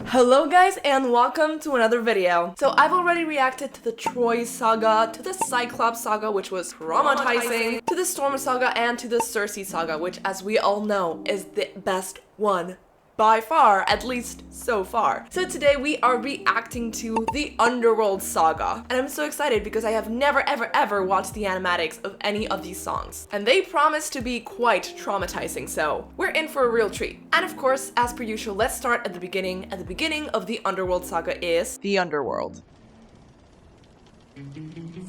Hello guys and welcome to another video. So I've already reacted to the Troy saga, to the Cyclops saga which was traumatizing, to the Storm saga and to the Circe saga which as we all know is the best one by far, at least so far. So today we are reacting to the Underworld Saga. And I'm so excited because I have never ever watched the animatics of any of these songs. And they promise to be quite traumatizing, so we're in for a real treat. And of course, as per usual, let's start at the beginning. At the beginning of the Underworld Saga is the Underworld.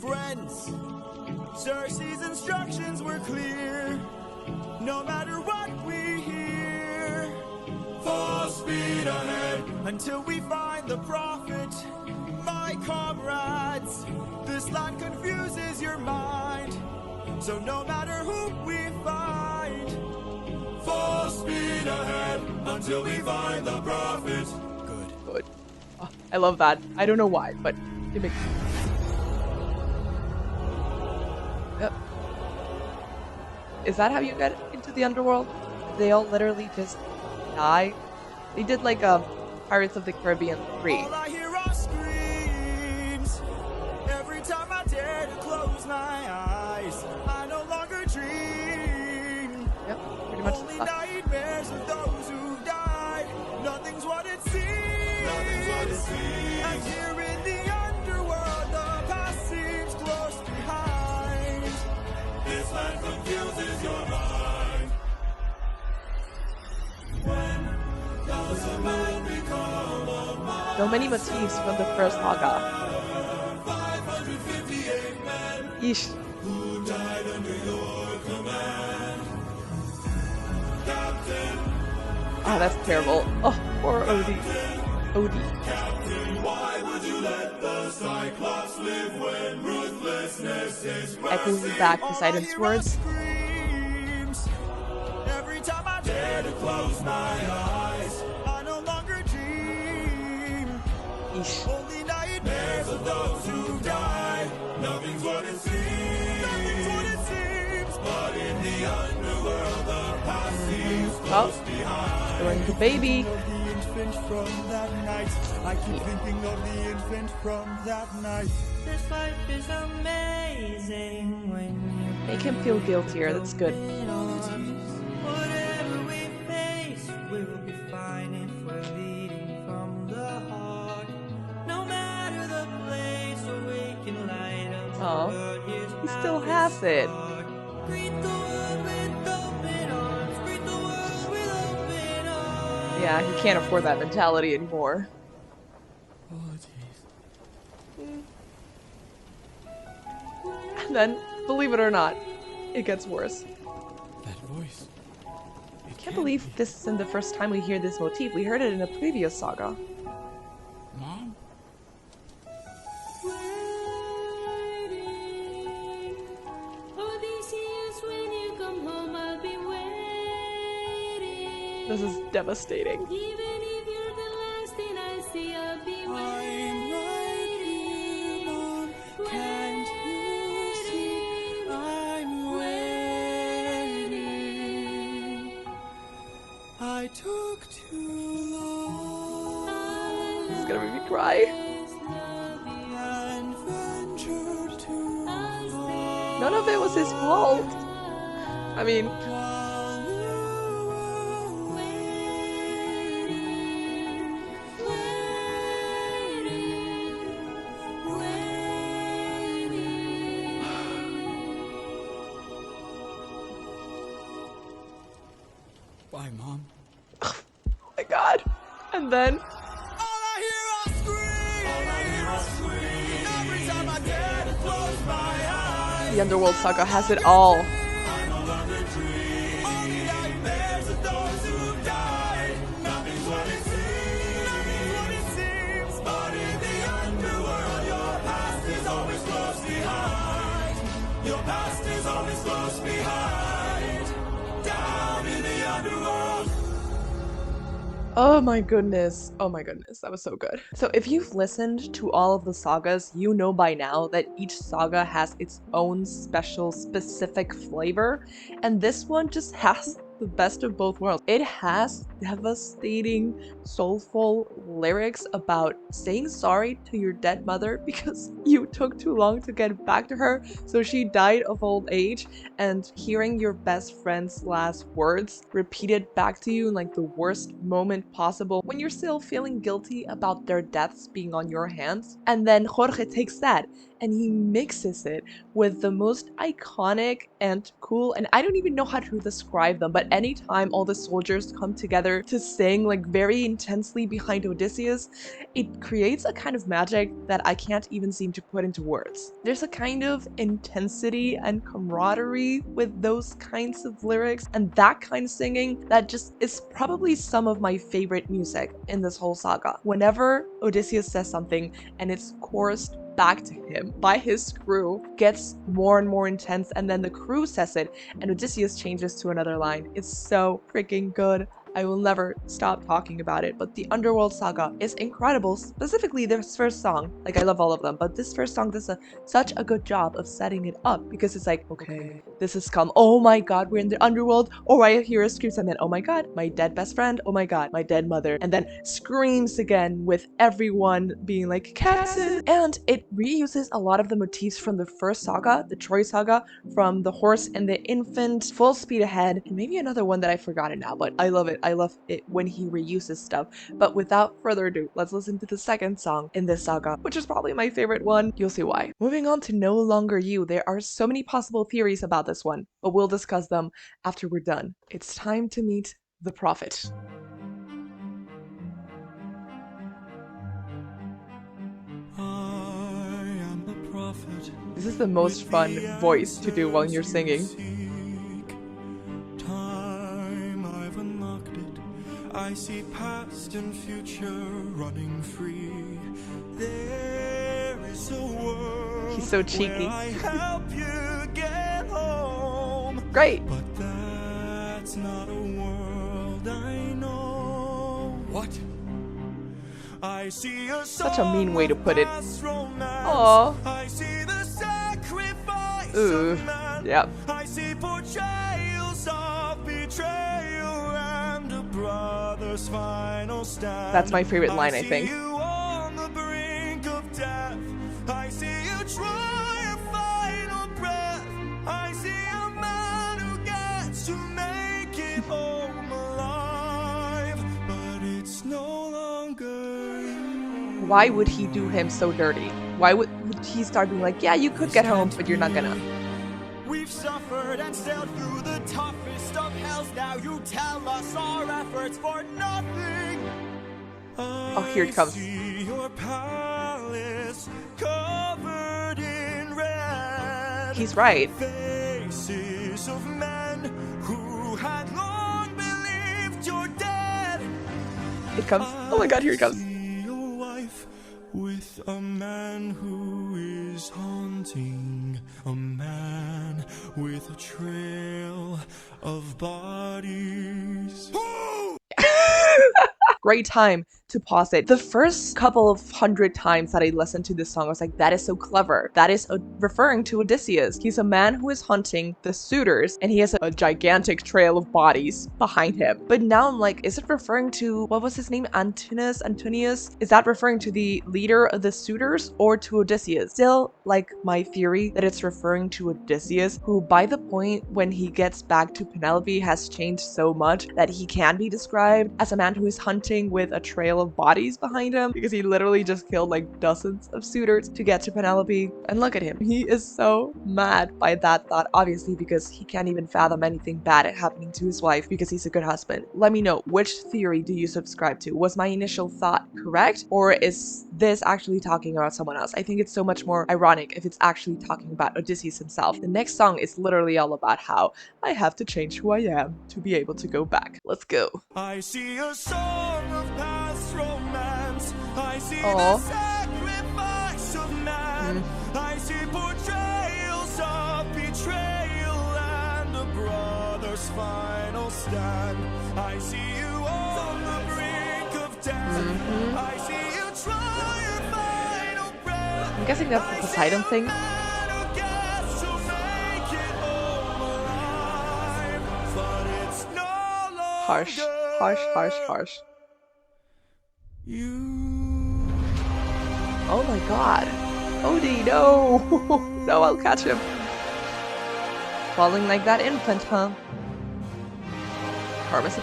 Friends, Circe's instructions were clear. No matter what we hear, full speed ahead until we find the prophet. My comrades, this land confuses your mind. So no matter who we find, full speed ahead until we find the prophet. Good. Oh, I love that. I don't know why, but it makes Yep. Is that how you get into the underworld? They all literally just die? They did like Pirates of the Caribbean 3. All I hear are screams. Every time I dare to close my eyes, I no longer dream. Yep, pretty much Only stuff. nightmares of those who died. Nothing's what it seems. Nothing's what it seems. And here in the underworld, the past seems close behind. This land confuses your mind. When does a man become a man? So many motifs from the first saga. 558 men Yeesh. who died under your command. Captain, Oh, that's terrible. Oh, poor Odie. Captain, why would you let the Cyclops live when ruthlessness is Echoing back Poseidon's words. Screams. Every time I dare to close my eyes, I no longer dream. Yeesh. Only nightmares of those who die. Nothing's what it seems. Nothing's what it seems. But in the underworld, the past seems close behind. Throwing the baby. Of the infant from that night. I keep thinking of the infant from that night. This life is amazing when you Make him feel guiltier. That's good. whatever we face, we'll be fine if we're leading from the heart. No matter the place where we can light up the Oh, world, here's he how still we has it. start. Greet the world with open arms. Greet the world with open arms. Yeah, he can't afford that mentality anymore. And then, believe it or not, it gets worse. That voice. I can't believe this isn't the first time we hear this motif. We heard it in a previous saga. Mom? Odysseus, when you come home, I'll be waiting. This is devastating. Even if you're the last thing I see, I'll be I'm right here, Mom. Can't you see? I'm waiting. I took too long This is gonna make me cry. and ventured too far. None of it was his fault. I mean, While you were Bye, Mom. oh my god. And then, All I hear are screams. All I hear are screams. Every time I dare to close my eyes, the Underworld Saga has it all. I no longer dream. Only nightmares of those who died. Nothing's what it seems. Nothing's what it seems. But in the underworld, your past is always close behind. Your past is always close behind. Down in the underworld. Oh my goodness. Oh my goodness. That was so good. So if you've listened to all of the sagas, you know by now that each saga has its own special, specific flavor. And this one just has the best of both worlds. It has devastating, soulful lyrics about saying sorry to your dead mother because you took too long to get back to her, so she died of old age, and hearing your best friend's last words repeated back to you in like the worst moment possible when you're still feeling guilty about their deaths being on your hands. And then Jorge takes that and he mixes it with the most iconic and cool, and I don't even know how to describe them, but anytime all the soldiers come together to sing like very intensely behind Odysseus, it creates a kind of magic that I can't even seem to put into words. There's a kind of intensity and camaraderie with those kinds of lyrics and that kind of singing that just is probably some of my favorite music in this whole saga. Whenever Odysseus says something and it's chorused back to him by his crew, gets more and more intense, and then the crew says it and Odysseus changes to another line. It's so freaking good. I will never stop talking about it, but the Underworld Saga is incredible, specifically this first song. Like, I love all of them, but this first song does such a good job of setting it up, because it's like, okay, this has come, oh my god, we're in the underworld, or I hear a scream, and then, oh my god, my dead best friend, oh my god, my dead mother, and then screams again with everyone being like, Captain! And it reuses a lot of the motifs from the first saga, the Troy Saga, from the horse and the infant, full speed ahead, and maybe another one that I've forgotten now, but I love it. I love it when he reuses stuff. But without further ado, let's listen to the second song in this saga, which is probably my favorite one. You'll see why. Moving on to No Longer You, there are so many possible theories about this one, but we'll discuss them after we're done. It's time to meet the prophet. I am the prophet. This is the most fun voice to do while you're singing. I see past and future running free. There is a world. He's so cheeky. Where I help you get home. Great. But that's not a world I know. What? I see a Such a mean way to put it. Aww. I see the sacrifice of man. Yep. I see portrayals of betrayal and a brother's final stand. That's my favorite line, I think. I see you on the brink of death. I see you try your final breath. I see a man who gets to make it home alive, but it's no longer you. Why would he do him so dirty? Why would he start being like, yeah, you could get home, but you're not gonna? We've suffered and sailed through the toughest of hells. Now you tell us our efforts for nothing. Oh, here it comes. I see your palace covered in red. He's right. Faces of men who had long believed you're dead. It comes. Oh my god, here it comes. I see your wife with a man who is haunting, a man with a trail of bodies. Great time to pause it. The first couple of 100 times that I listened to this song, I was like, that is so clever. That is referring to Odysseus. He's a man who is hunting the suitors, and he has a gigantic trail of bodies behind him. But now I'm like, is it referring to, what was his name? Antonius? Is that referring to the leader of the suitors or to Odysseus? Still, like, my theory that it's referring to Odysseus, who by the point when he gets back to Penelope has changed so much that he can be described as a man who is hunting with a trail of bodies behind him, because he literally just killed like dozens of suitors to get to Penelope. And look at him. He is so mad by that thought, obviously, because he can't even fathom anything bad happening to his wife because he's a good husband. Let me know, which theory do you subscribe to? Was my initial thought correct, or is this actually talking about someone else? I think it's so much more ironic if it's actually talking about Odysseus himself. The next song is literally all about how I have to change who I am to be able to go back. Let's go. I see a song of past romance. I see Aww. the sacrifice of man. I see portrayals of betrayal and a brother's final stand. I see you on the brink of death. I see you try your final breath. I'm guessing that's the Poseidon thing. Man who gets to make it home alive, but it's not Harsh. longer. Harsh, harsh, harsh. You Oh my god. Odie, no! No, I'll catch him. Falling like that infant, huh? Karma's a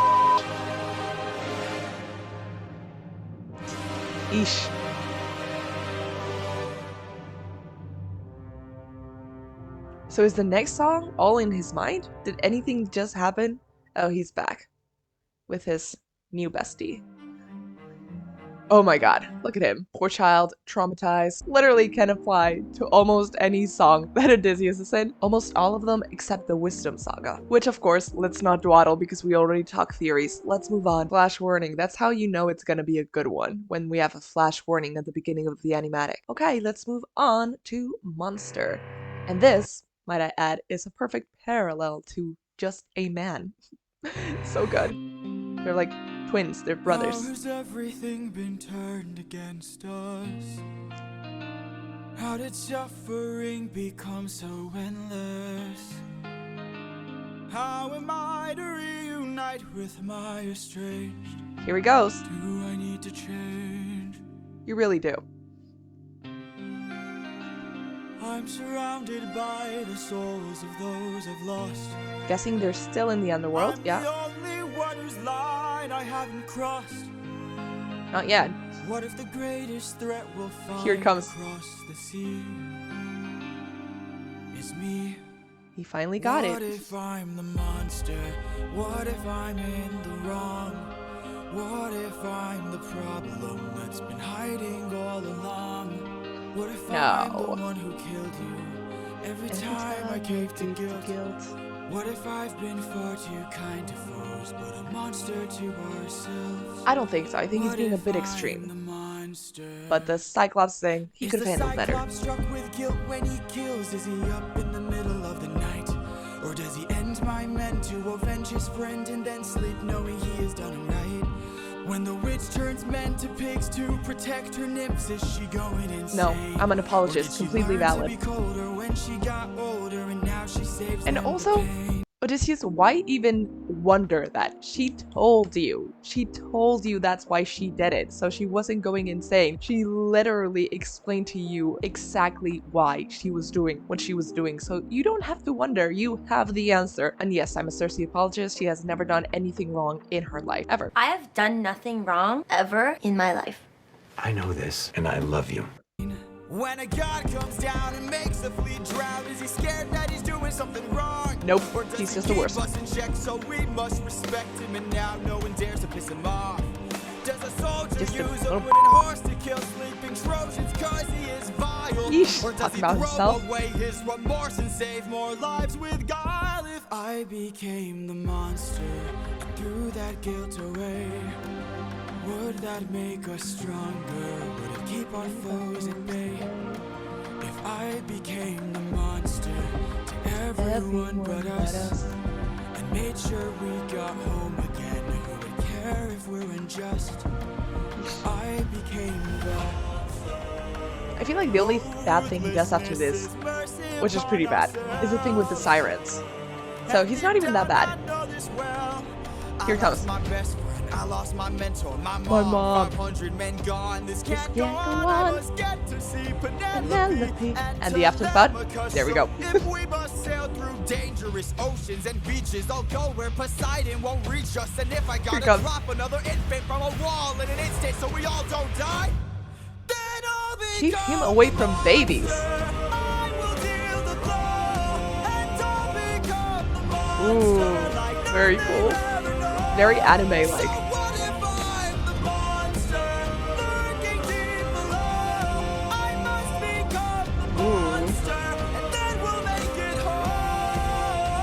Eesh. So is the next song all in his mind? Did anything just happen? Oh, he's back. With his new bestie. Oh my god, look at him. Poor child, traumatized, literally can apply to almost any song that Odysseus is in. Almost all of them except the Wisdom Saga. Which of course, let's not dawdle because we already talked theories. Let's move on. Flash warning, that's how you know it's gonna be a good one. When we have a flash warning at the beginning of the animatic. Okay, let's move on to Monster. And this, might I add, is a perfect parallel to Just a Man. So good. They're like twins, they're brothers. How has everything been turned against us? How did suffering become so endless? How am I to reunite with my estranged? Here he goes. Do I need to change? You really do. I'm surrounded by the souls of those I've lost. Guessing they're still in the Underworld, I'm yeah. the only one whose line I haven't crossed. Not yet. What if the greatest threat we'll find Here it comes. across the sea is me? He finally got What it. if I'm the monster? What if I'm in the wrong? What if I'm the problem that's been hiding all along? What if I'm No. the one who killed you? Every time I gave to guilt. What if I've been far too kind to foes, but a monster to ourselves? I don't think so. I think he's being a bit extreme. But the Cyclops thing, he could have handled better. Is the Cyclops struck with guilt when he kills? Is he up in the middle of the night? Or does he end my men to avenge his friend and then sleep knowing he has done him right? When the witch turns men to pigs to protect her nymphs, is she going insane? No, I'm an apologist. Completely valid. And also, Odysseus, why even wonder that? She told you. She told you that's why she did it. So she wasn't going insane. She literally explained to you exactly why she was doing what she was doing. So you don't have to wonder. You have the answer. And yes, I'm a Cersei apologist. She has never done anything wrong in her life, ever. I have done nothing wrong ever in my life. I know this, and I love you. When a god comes down and makes a fleet drown, is he scared that he's doing something wrong? Nope, Or does he's he just the keep worst. us in check, so we must respect him, and now no one dares to piss him off? Does a soldier Just a use a little- wooden horse to kill sleeping Trojans cause he is vile? Yeesh, Or does talking he about throw himself. away his remorse and save more lives with guile? If I became the monster and threw that guilt away, would that make us stronger? Would it keep our foes at bay? If I became the monster to everyone but us, and made sure we got home again, who would care if we're unjust? If I became the... I feel like the only bad thing he does after this, which is pretty bad, is the thing with the sirens. So he's not even that bad. Here it comes. My best friend, I lost my mentor, my mom. mom. 500 men gone. This can't go on. I must get to see Penelope And the afterthought? There we go. If we must sail through dangerous oceans and beaches, I'll go where Poseidon won't reach us. And if I gotta comes. drop another infant from a wall in an instant so we all don't die, then I'll Keep become him away from the babies. monster. I will deal the blow, and I'll become the monster. Ooh, Like very cool. Very anime-like. so what if I'm the monster lurking deep below? I must become the monster, and then we'll make it home.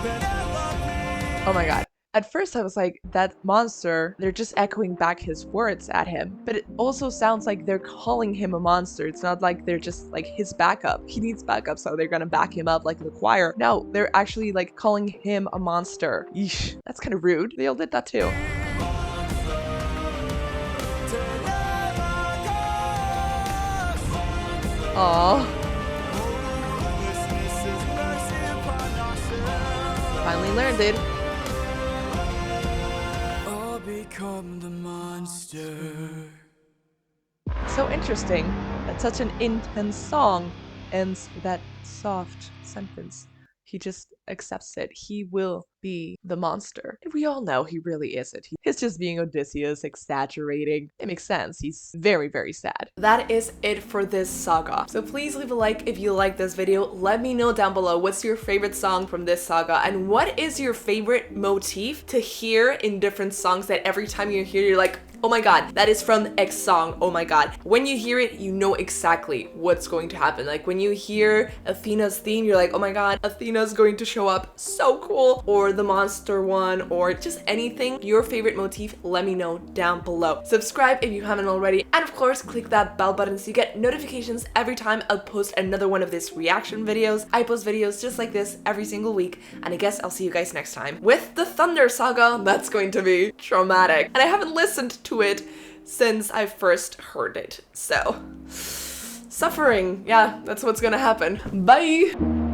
Penelope. Oh my god. At first I was like, that monster, they're just echoing back his words at him. But it also sounds like they're calling him a monster. It's not like they're just like his backup. He needs backup, so they're gonna back him up like the choir. No, they're actually like calling him a monster. Yeesh, that's kind of rude. They all did that too. Aww. finally learned it. I'll become the monster. So interesting that such an intense song ends with that soft sentence. He just accepts it. He will be the monster. And we all know he really isn't. He's just being Odysseus, exaggerating. It makes sense. He's very, very sad. That is it for this saga. So please leave a like if you like this video. Let me know down below what's your favorite song from this saga and what is your favorite motif to hear in different songs that every time you hear you're like, oh my god, that is from X song, oh my god. When you hear it, you know exactly what's going to happen. Like when you hear Athena's theme, you're like, oh my god, Athena's going to show up, so cool. Or the monster one, or just anything, your favorite motif, let me know down below. Subscribe if you haven't already, and of course, click that bell button so you get notifications every time I post another one of these reaction videos. I post videos just like this every single week, and I guess I'll see you guys next time with the Thunder Saga. That's going to be traumatic. And I haven't listened to it since I first heard it. So, suffering. Yeah, that's what's gonna happen. Bye!